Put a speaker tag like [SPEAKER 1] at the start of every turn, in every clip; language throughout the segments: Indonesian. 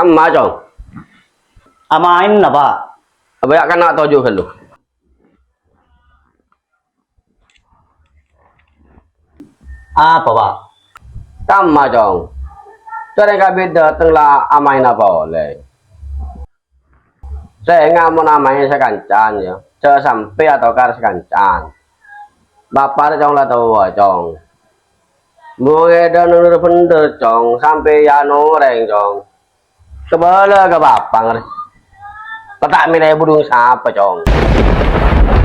[SPEAKER 1] Sama Jong.
[SPEAKER 2] Amain na Pak.
[SPEAKER 1] Banyak kan nak tujuh lu.
[SPEAKER 2] Apa Pak?
[SPEAKER 1] Sama Jong. Cara yang beda tengah amain apa oleh. Saya ngamun amanya sekancan ya. Saya sampai atau kar sekancan. Bapak Jong lah tahu Jong. Mulai dan nur bener Jong sampai ya noreng Jong. Kebala ke bapak. Ketak milih budung siapa Jong?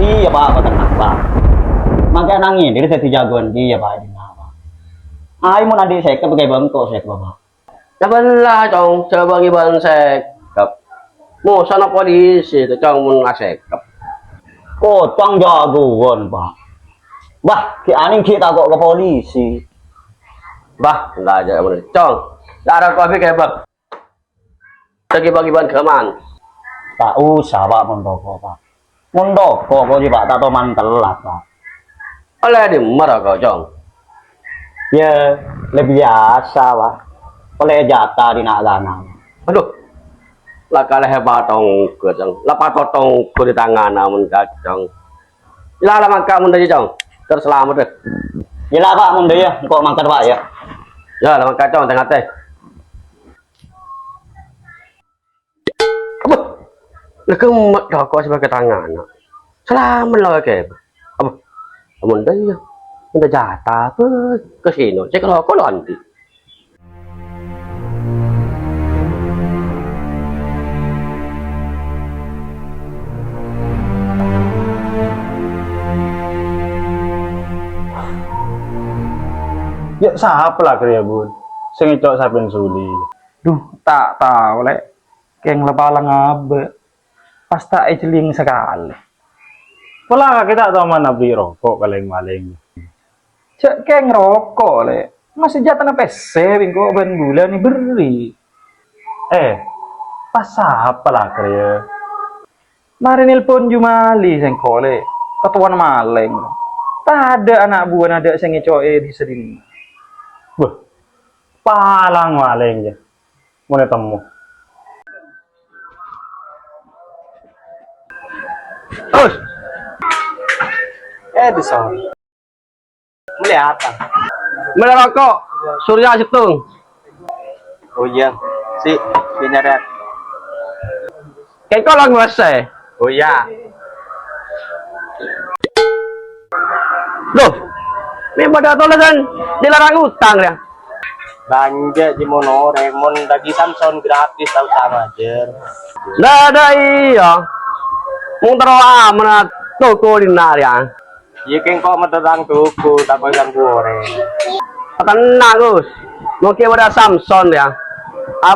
[SPEAKER 2] Iya Pak, tenang Pak. Makanya nangis, dia jadi jagoan dia Pak. Ayo mau nanti saya ke pakai bangko saya ke Bapak.
[SPEAKER 1] Nabelah Jong, coba giban sekep. Mau sana polisi itu Jong mun sekep.
[SPEAKER 2] Kotong jagoan Pak. Bah, ki aning kita kok ke polisi.
[SPEAKER 1] Bah, enggak aja bener. Jong, cara kopi kayak bang. Bagi-bagiban keman.
[SPEAKER 2] Tak usah Pak mendoko Pak. Mendoko kok sih Pak, tak tahu mantelat Pak.
[SPEAKER 1] Oleh di marah kau Jong.
[SPEAKER 2] Ya, lebih biasa Pak. Oleh jatah di nak lanang.
[SPEAKER 1] Aduh, lah kalah hebat tong ke Jong. Lepas potong ke di tangan namun Jong. Lah lah mangka mun dari Jong. Terselamat deh.
[SPEAKER 2] Gila Pak mun ya, kok mangkat Pak ya.
[SPEAKER 1] Ya, lah mangka Jong tengah teh. Apa? Lah kemat dah kau sebagai tangan. Selamat lah ke. Apa? Mun dari ya. Udah jatah ke sini. Cek kalau kau nanti.
[SPEAKER 3] Ya siapa lah kaya bun, sing icok saben suli.
[SPEAKER 4] Duh, tak tahu lek. Keng lepalang abe. Pas tak ejeling sekali.
[SPEAKER 3] Wala kita tahu mana beli rokok kaleng-maling.
[SPEAKER 4] Cek keng rokok lek. Masih jatah na PC bingko ben gula ni beri.
[SPEAKER 3] Pas siapa lah kaya.
[SPEAKER 4] Mari nelpon Jumali sing kole. Ketuan maleng. Tak ada anak buah ada sing ngecoke di sedini.
[SPEAKER 3] Wah, palang maling ya. Mau temu.
[SPEAKER 4] Di sana. Melihatan.
[SPEAKER 1] Merokok. Surya Situng.
[SPEAKER 4] Oh iya, si nyaret.
[SPEAKER 1] Kayak kau lang bahasa.
[SPEAKER 4] Oh iya.
[SPEAKER 1] Loh, ini pada tulisan dilarang utang ya.
[SPEAKER 4] Belanja di Monoremon dagi Samson gratis tahu sama aja.
[SPEAKER 1] Lah ada iya. Mung taro amanat toko dinar ya.
[SPEAKER 4] Iya keng kok meterang tuku tak pegang goreng.
[SPEAKER 1] Tenang Gus. Mungkin pada Samson ya.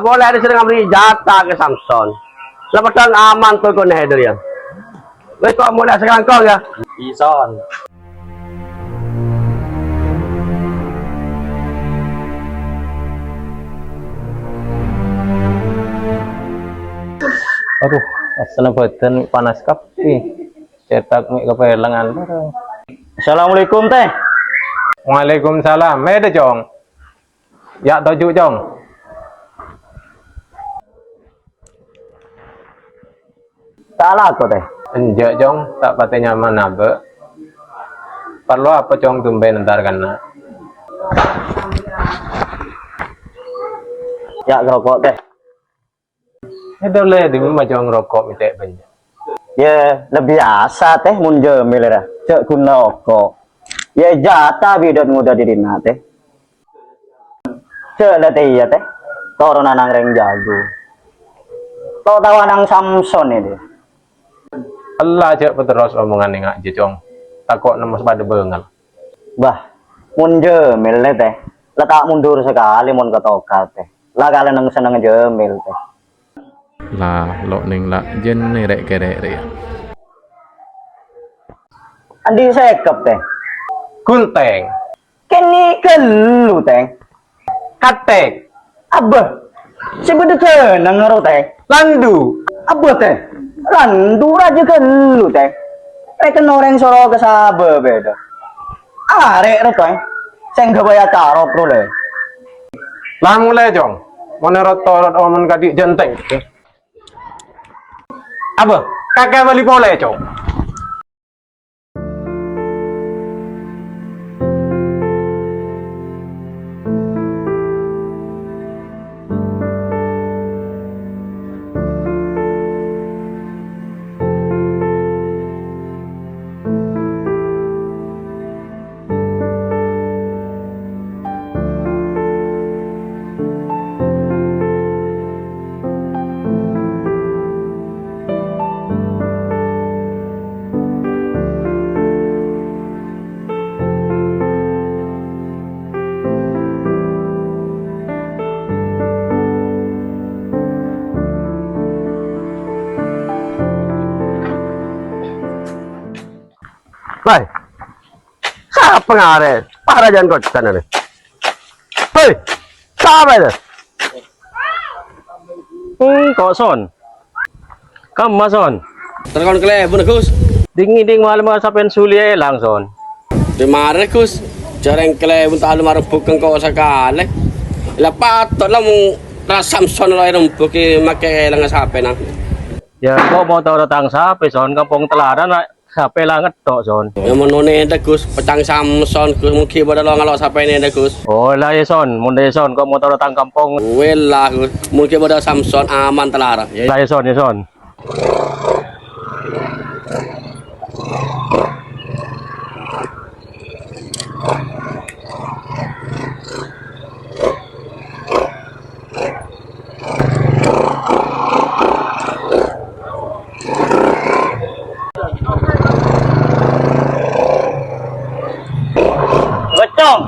[SPEAKER 1] Boleh ada sering beli jatah ke Samson. Lepas aman toko nih ya. Wes kok mulai sekarang kau ya.
[SPEAKER 4] Ison.
[SPEAKER 3] Aduh, asal badan panas kapi. Cetak mik kepelangan.
[SPEAKER 2] Assalamualaikum teh.
[SPEAKER 3] Waalaikumsalam. Ada Jong. Ya tujuh Jong.
[SPEAKER 2] Salah kok teh.
[SPEAKER 3] Enjak Jong, tak pati nyaman abe. Perlu apa Jong tumben ntar kana.
[SPEAKER 2] Ya rokok teh.
[SPEAKER 3] Itu le di rumah Jong rokok mitek banyak.
[SPEAKER 2] Ya, lebih biasa teh mun jemil ra. Cek guna rokok. Ya jatah bidot muda dirina teh. Cek lah teh ya teh. Toro nanang reng jago. Tau tawanang Samson ini.
[SPEAKER 3] Allah cek terus omongan ning aja Jong. Takok nemes pada bengal.
[SPEAKER 2] Bah, mun jemil teh. Letak mundur sekali mun ketokat teh. Lah kalian nang seneng jemil teh.
[SPEAKER 5] Lah lo ning lah jen rek kerek ya.
[SPEAKER 2] Andi sekep teh.
[SPEAKER 3] Kunteng,
[SPEAKER 2] Kini kelu teh.
[SPEAKER 3] katek,
[SPEAKER 2] Abah. Sebenernya nang ngero teh.
[SPEAKER 3] landu,
[SPEAKER 2] Abah teh. Landu aja kelu teh. Reken orang soro ke sabe beda. Arek rek teh. Sing gawe acara pro le.
[SPEAKER 3] lah mulai Jong. Mana rotorot oman kadik jenteng. Apa? Kakek balik boleh, Cok.
[SPEAKER 1] Baik. Siapa ngare? Para jangan kocan ini. Hei, siapa itu?
[SPEAKER 4] Kok son? Kamu son?
[SPEAKER 1] Terkon kele, bun Gus.
[SPEAKER 4] Ding malam sampai sulia langsung.
[SPEAKER 1] Di mare Gus. Jarang kele bun talu mare bukan kau sekali. Lepas tu lah mu Samson lah yang buki make lang sape nang.
[SPEAKER 4] Ya, kok mau tahu datang sape son kampung teladan sape langet tok son.
[SPEAKER 1] Yang menone ada Gus, petang Samson Gus mungkin pada lo ngalok sape ini ada Gus.
[SPEAKER 4] Oh lah ya son, munde son kok mau tahu datang kampung.
[SPEAKER 1] Welah Gus, mungkin pada Samson aman telara.
[SPEAKER 4] Lah ya son.
[SPEAKER 2] Becong.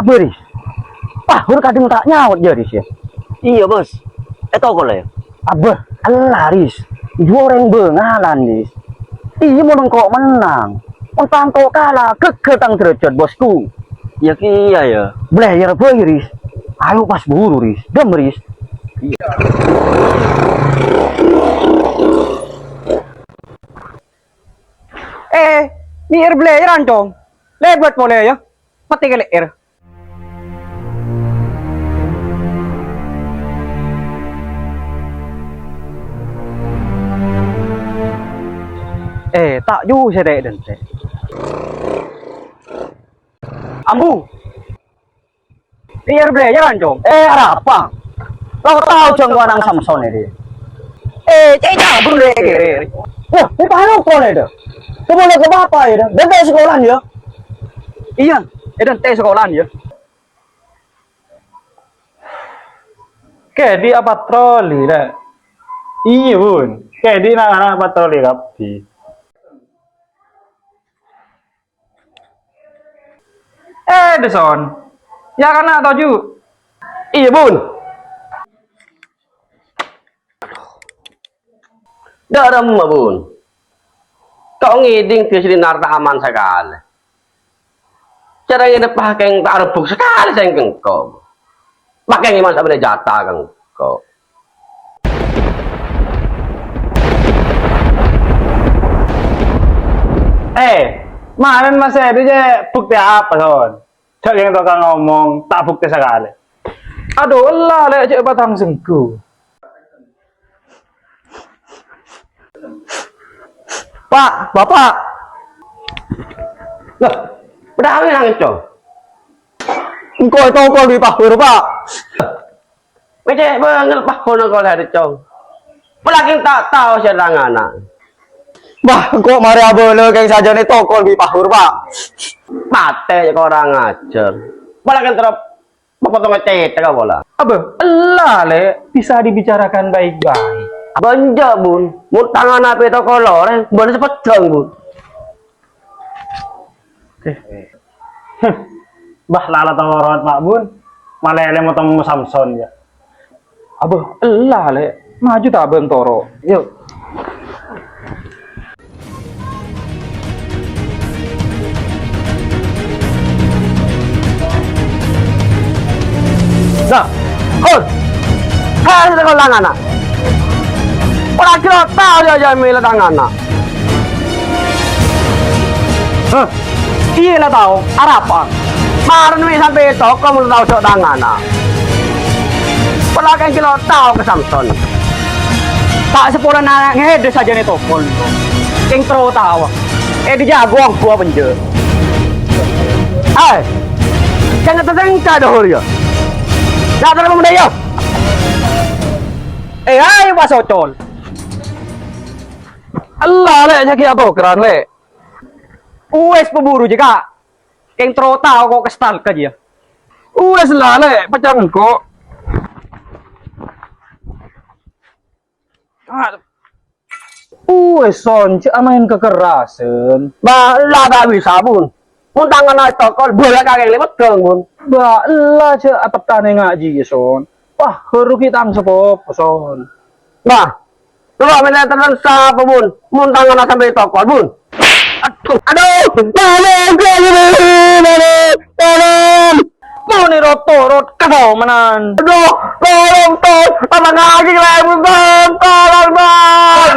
[SPEAKER 2] Apa Riz? Wah, hur kadang tak nyaut je Riz ya. Iya bos. Tahu kau lah ya. Abah, Allah Riz. Jualan bengalan Riz. Iya mau nongkok menang. Untang kok kalah, keketang derajat bosku. Ya iya ya. Belajar apa Riz? Ayo pas buru Riz. Dem Riz. Ni air belajar dong. Lebat boleh ya. Mati kali air. Tak ju saya dek dan saya. Ambu. Air belajar dong. Ada apa? Kau tahu jangkauan nang Samson ini. Cek berdek. Wah, ini pahala kau ada. Kau boleh ke bapak ya? Dan tes sekolah ya? Iya, dan tes sekolah ya.
[SPEAKER 4] Kayak di apa patroli dah. Iya bun, kayak di anak patroli kapi. Deson, ya kan nak tahu juga.
[SPEAKER 1] Iya bun. Daram bun. Kau ngiding di sini narta aman sekali. Cara ini pakai yang tak rebuk sekali saya kau. Pakai yang mana boleh jatah kau.
[SPEAKER 4] Kemarin masih ada je bukti apa son? Cak yang tukang ngomong tak bukti sekali. Aduh Allah lek cek batang sengku.
[SPEAKER 2] Pak, bapak.
[SPEAKER 1] Loh, berapa nangis cong?
[SPEAKER 2] Engkau tahu kau di pahur pak.
[SPEAKER 1] Macam banget pak kono kau ada cong. Pelaki tak tahu siapa anak.
[SPEAKER 2] Bah, kok mari abole kayak saja nih tokol di pahur pak.
[SPEAKER 1] Mate kau orang ajar. Pelaki terus potong ngecet kau bola.
[SPEAKER 4] Abah, Allah le bisa dibicarakan baik-baik.
[SPEAKER 1] Banja bun, mau tangan apa itu kolor, boleh cepet dong bun.
[SPEAKER 4] Bah lala tawaran Pak Bun, malah ele mau temu Samson ya. Abah, Allah le maju tak abang toro. Yuk.
[SPEAKER 1] Nah, harus kau langan nak. Orang kira tahu dia aja milah tangan nak.
[SPEAKER 2] Iya lah tahu, ada apa?
[SPEAKER 1] Kemarin wi sampai toko mun tau sok tangan ah. Pelakan kilo tahu ke Samson.
[SPEAKER 2] Tak sepuluh anak ngede saja nih topol. Yang terlalu tahu. Di jagoan gua penje.
[SPEAKER 1] Hai. Jangan tertengka dahulu ya. Jangan terlalu muda ya.
[SPEAKER 2] Hai Mas Ocol.
[SPEAKER 4] Allah le nyaki apa keran le.
[SPEAKER 2] Uwes pemburu juga. Yang terlalu tahu kok kestal ke dia.
[SPEAKER 4] Wes lah le pecang kok. Son, cek main kekerasan.
[SPEAKER 1] Bah, lah tak bisa pun. Mun tangan naik toko boleh kakek lewat dong pun.
[SPEAKER 4] Ba, lah cek atap tane ngaji son. Wah, huru kita sepop son.
[SPEAKER 1] Bah, coba minta terang siapa pun. Mun tangan sampai toko pun. Aduh, tolong.
[SPEAKER 2] Mau nih rot kau menan.
[SPEAKER 1] Aduh, tolong, apa ngaji lewat tolong, tolong.